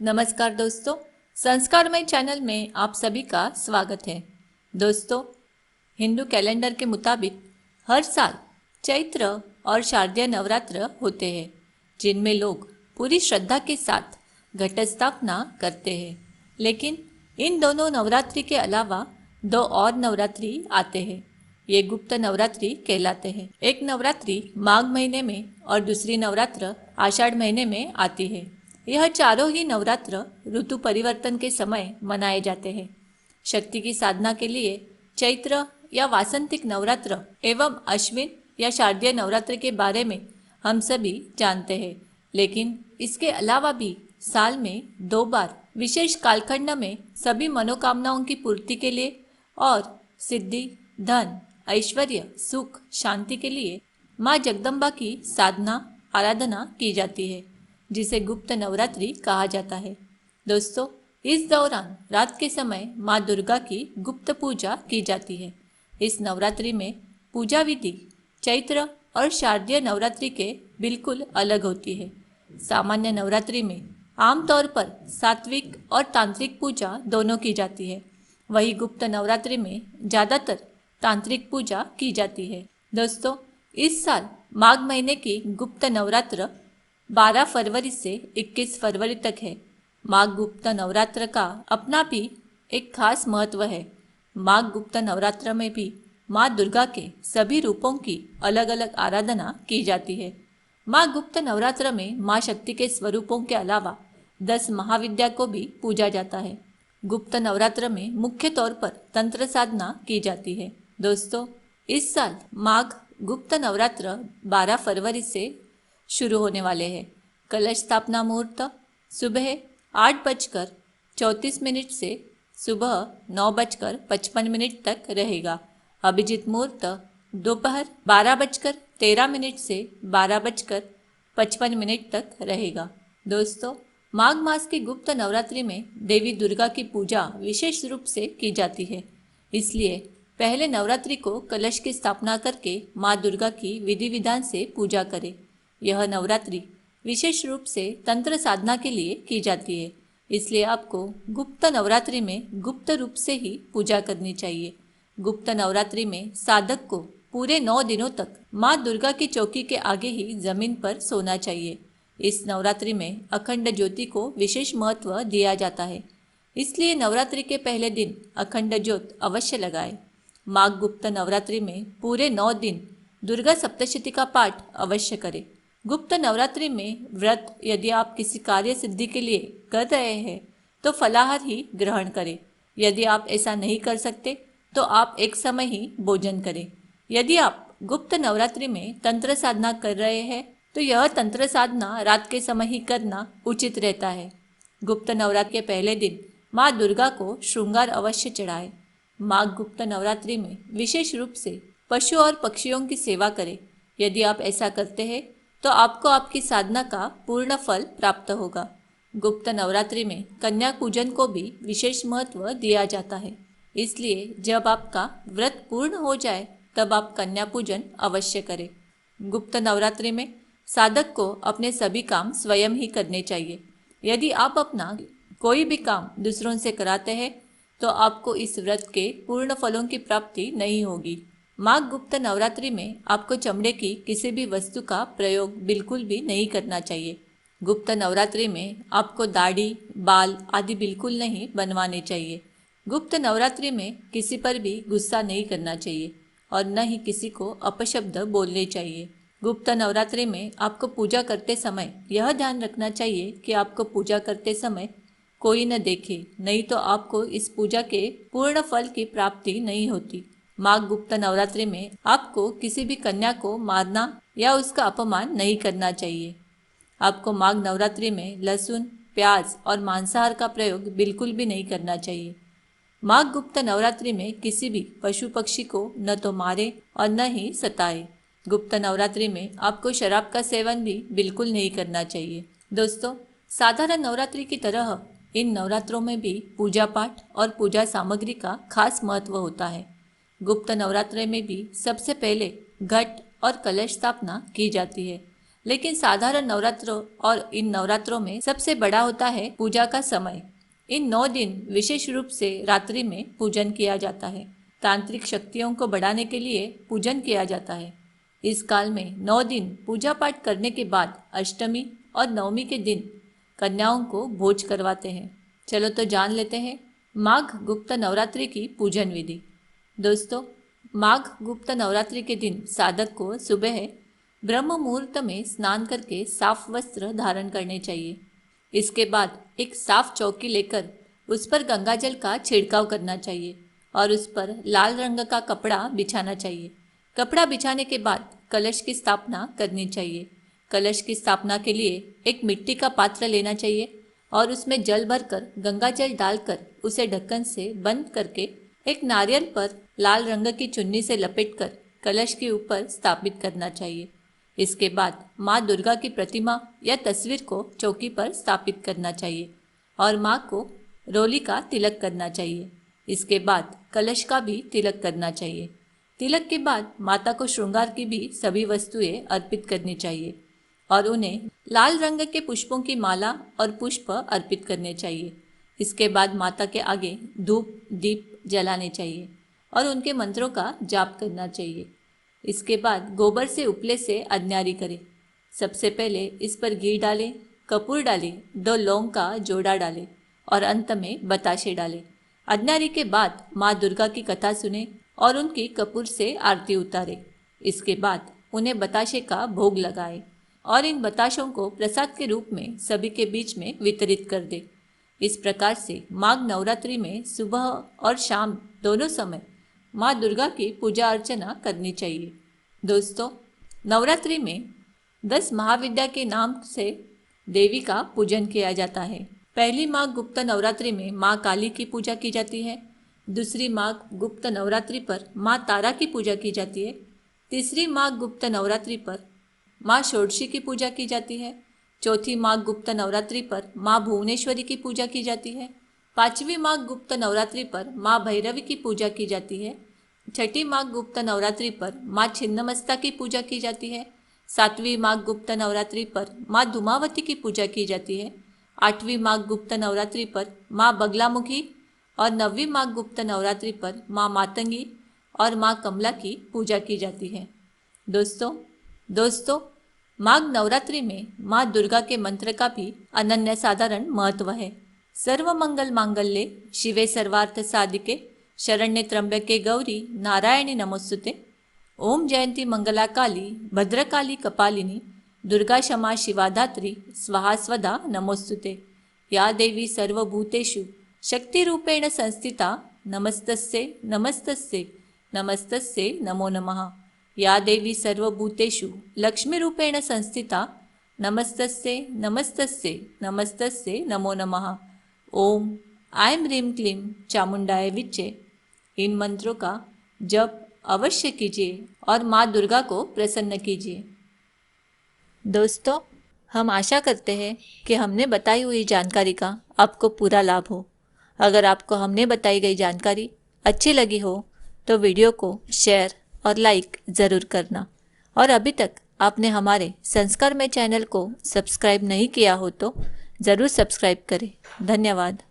नमस्कार दोस्तों, संस्कारमय चैनल में आप सभी का स्वागत है। दोस्तों, हिंदू कैलेंडर के मुताबिक हर साल चैत्र और शारदीय नवरात्र होते हैं, जिनमें लोग पूरी श्रद्धा के साथ घट स्थापना करते हैं। लेकिन इन दोनों नवरात्रि के अलावा दो और नवरात्रि आते हैं। ये गुप्त नवरात्रि कहलाते हैं। एक नवरात्रि माघ महीने में और दूसरी नवरात्र आषाढ़ महीने में आती है। यह चारों ही नवरात्र ऋतु परिवर्तन के समय मनाए जाते हैं। शक्ति की साधना के लिए चैत्र या वासंतिक नवरात्र एवं अश्विन या शारदीय नवरात्र के बारे में हम सभी जानते हैं, लेकिन इसके अलावा भी साल में 2 बार विशेष कालखंड में सभी मनोकामनाओं की पूर्ति के लिए और सिद्धि, धन, ऐश्वर्य, सुख, शांति के लिए माँ जगदम्बा की साधना आराधना की जाती है, जिसे गुप्त नवरात्रि कहा जाता है। दोस्तों, इस दौरान रात के समय माँ दुर्गा की गुप्त पूजा की जाती है। इस नवरात्रि में पूजा विधि चैत्र और शारदीय नवरात्रि के बिल्कुल अलग होती है। सामान्य नवरात्रि में आमतौर पर सात्विक और तांत्रिक पूजा दोनों की जाती है। वही गुप्त नवरात्रि में ज़्यादातर तांत्रिक पूजा की जाती है। दोस्तों, इस साल माघ महीने की गुप्त नवरात्र 12 फरवरी से 21 फरवरी तक है। माघ गुप्त नवरात्र का अपना भी एक खास महत्व है। माघ गुप्त नवरात्र में भी माँ दुर्गा के सभी रूपों की अलग अलग आराधना की जाती है। माँ गुप्त नवरात्र में माँ शक्ति के स्वरूपों के अलावा 10 महाविद्या को भी पूजा जाता है। गुप्त नवरात्र में मुख्य तौर पर तंत्र साधना की जाती है। दोस्तों, इस साल माघ गुप्त नवरात्र 12 फरवरी से शुरू होने वाले हैं। कलश स्थापना मुहूर्त सुबह 8:34 से सुबह 9:55 तक रहेगा। अभिजीत मुहूर्त दोपहर 12:13 से 12:55 तक रहेगा। दोस्तों, माघ मास की गुप्त नवरात्रि में देवी दुर्गा की पूजा विशेष रूप से की जाती है। इसलिए पहले नवरात्रि को कलश की स्थापना करके माँ दुर्गा की विधि विधान से पूजा करें। यह नवरात्रि विशेष रूप से तंत्र साधना के लिए की जाती है, इसलिए आपको गुप्त नवरात्रि में गुप्त रूप से ही पूजा करनी चाहिए। गुप्त नवरात्रि में साधक को पूरे 9 दिनों तक माँ दुर्गा की चौकी के आगे ही जमीन पर सोना चाहिए। इस नवरात्रि में अखंड ज्योति को विशेष महत्व दिया जाता है, इसलिए नवरात्रि के पहले दिन अखंड ज्योत अवश्य लगाए। माघ गुप्त नवरात्रि में पूरे 9 दिन दुर्गा सप्तशती का पाठ अवश्य करें। गुप्त नवरात्रि में व्रत यदि आप किसी कार्य सिद्धि के लिए कर रहे हैं तो फलाहार ही ग्रहण करें। यदि आप ऐसा नहीं कर सकते तो आप एक समय ही भोजन करें। यदि आप गुप्त नवरात्रि में तंत्र साधना कर रहे हैं तो यह तंत्र साधना रात के समय ही करना उचित रहता है। गुप्त नवरात्र के पहले दिन माँ दुर्गा को श्रृंगार अवश्य चढ़ाएं। माघ गुप्त नवरात्रि में विशेष रूप से पशु और पक्षियों की सेवा करें। यदि आप ऐसा करते हैं तो आपको आपकी साधना का पूर्ण फल प्राप्त होगा। गुप्त नवरात्रि में कन्या पूजन को भी विशेष महत्व दिया जाता है, इसलिए जब आपका व्रत पूर्ण हो जाए तब आप कन्या पूजन अवश्य करें। गुप्त नवरात्रि में साधक को अपने सभी काम स्वयं ही करने चाहिए। यदि आप अपना कोई भी काम दूसरों से कराते हैं तो आपको इस व्रत के पूर्ण फलों की प्राप्ति नहीं होगी। माघ गुप्त नवरात्रि में आपको चमड़े की किसी भी वस्तु का प्रयोग बिल्कुल भी नहीं करना चाहिए। गुप्त नवरात्रि में आपको दाढ़ी, बाल आदि बिल्कुल नहीं बनवाने चाहिए। गुप्त नवरात्रि में किसी पर भी गुस्सा नहीं करना चाहिए और न ही किसी को अपशब्द बोलने चाहिए। गुप्त नवरात्रि में आपको पूजा करते समय यह ध्यान रखना चाहिए कि आपको पूजा करते समय कोई न देखे, नहीं तो आपको इस पूजा के पूर्ण फल की प्राप्ति नहीं होती। माघ गुप्त नवरात्रि में आपको किसी भी कन्या को मारना या उसका अपमान नहीं करना चाहिए। आपको माघ नवरात्रि में लहसुन, प्याज और मांसाहार का प्रयोग बिल्कुल भी नहीं करना चाहिए। माघ गुप्त नवरात्रि में किसी भी पशु पक्षी को न तो मारे और न ही सताए। गुप्त नवरात्रि में आपको शराब का सेवन भी बिल्कुल नहीं करना चाहिए। दोस्तों, साधारण नवरात्रि की तरह इन नवरात्रों में भी पूजा पाठ और पूजा सामग्री का खास महत्व होता है। गुप्त नवरात्रि में भी सबसे पहले घट और कलश स्थापना की जाती है, लेकिन साधारण नवरात्रों और इन नवरात्रों में सबसे बड़ा होता है पूजा का समय। इन 9 दिन विशेष रूप से रात्रि में पूजन किया जाता है। तांत्रिक शक्तियों को बढ़ाने के लिए पूजन किया जाता है। इस काल में 9 दिन पूजा पाठ करने के बाद अष्टमी और नवमी के दिन कन्याओं को भोज करवाते हैं। चलो तो जान लेते हैं माघ गुप्त नवरात्रि की पूजन विधि। दोस्तों, माघ गुप्त नवरात्रि के दिन साधक को सुबह ब्रह्म मुहूर्त में स्नान करके साफ वस्त्र धारण करने चाहिए। इसके बाद एक साफ चौकी लेकर उस पर गंगाजल का छिड़काव करना चाहिए और उस पर लाल रंग का कपड़ा बिछाना चाहिए। कपड़ा बिछाने के बाद कलश की स्थापना करनी चाहिए। कलश की स्थापना के लिए एक मिट्टी का पात्र लेना चाहिए और उसमें जल भरकर गंगाजल डालकर उसे ढक्कन से बंद करके एक नारियल पर लाल रंग की चुन्नी से लपेटकर कलश के ऊपर स्थापित करना चाहिए। इसके बाद माँ दुर्गा की प्रतिमा या तस्वीर को चौकी पर स्थापित करना चाहिए और माँ को रोली का तिलक करना चाहिए। इसके बाद कलश का भी तिलक करना चाहिए। तिलक के बाद माता को श्रृंगार की भी सभी वस्तुएं अर्पित करनी चाहिए और उन्हें लाल रंग के पुष्पों की माला और पुष्प अर्पित करने चाहिए। इसके बाद माता के आगे धूप दीप जलाने चाहिए और उनके मंत्रों का जाप करना चाहिए। इसके बाद गोबर से उपले से अदन्यारी करें। सबसे पहले इस पर घी डालें, कपूर डालें, 2 लौंग का जोड़ा डालें और अंत में बताशे डालें। अदन्यारी के बाद माँ दुर्गा की कथा सुने और उनकी कपूर से आरती उतारे। इसके बाद उन्हें बताशे का भोग लगाए और इन बताशों को प्रसाद के रूप में सभी के बीच में वितरित कर दे। इस प्रकार से माघ नवरात्रि में सुबह और शाम दोनों समय माँ दुर्गा की पूजा अर्चना करनी चाहिए। दोस्तों, नवरात्रि में 10 महाविद्या के नाम से देवी का पूजन किया जाता है। पहली माघ गुप्त नवरात्रि में माँ काली की पूजा की जाती है। दूसरी माघ गुप्त नवरात्रि पर माँ तारा की पूजा की जाती है। तीसरी माघ गुप्त नवरात्रि पर माँ षोडशी की पूजा की जाती है। चौथी माघ गुप्त नवरात्रि पर माँ भुवनेश्वरी की पूजा की जाती है। 5वीं माघ गुप्त नवरात्रि पर माँ भैरवी की पूजा की जाती है। 6ठी माघ गुप्त नवरात्रि पर माँ छिन्नमस्ता की पूजा की जाती है। 7वीं माघ गुप्त नवरात्रि पर माँ धूमावती की पूजा की जाती है। 8वीं माघ गुप्त नवरात्रि पर माँ बगलामुखी और 9वीं माघ गुप्त नवरात्रि पर माँ मातंगी और माँ कमला की पूजा की जाती है। दोस्तों, माघ नवरात्रि में माँ दुर्गा के मंत्र का भी अनन्य साधारण महत्व है। सर्व मंगल मांगल्ये शिवे सर्वार्थ साधिके शरण्ये त्र्यंबके गौरी नारायणी नमोस्तुते। ओम जयंती मंगला काली भद्रकाली कपालिनी दुर्गा क्षमा शिवा धात्री स्वाहा स्वधा नमोस्तुते। या देवी सर्वभूतेषु शक्तिरूपेण संस्थिता नमस्तस्यै नमस्तस्यै नमस्तस्यै नमो नमः। या देवी सर्वभूतेषु लक्ष्मीरूपेण संस्थिता नमस्तस्यै नमस्तस्यै नमस्तस्यै नमो नमः। ओम ऐं ह्रीं क्लीं चामुंडाय विच्चे। इन मंत्रों का जप अवश्य कीजिए और माँ दुर्गा को प्रसन्न कीजिए। दोस्तों, हम आशा करते हैं कि हमने बताई हुई जानकारी का आपको पूरा लाभ हो। अगर आपको हमने बताई गई जानकारी अच्छी लगी हो तो वीडियो को शेयर और लाइक ज़रूर करना। और अभी तक आपने हमारे संस्कार में चैनल को सब्सक्राइब नहीं किया हो तो ज़रूर सब्सक्राइब करें। धन्यवाद।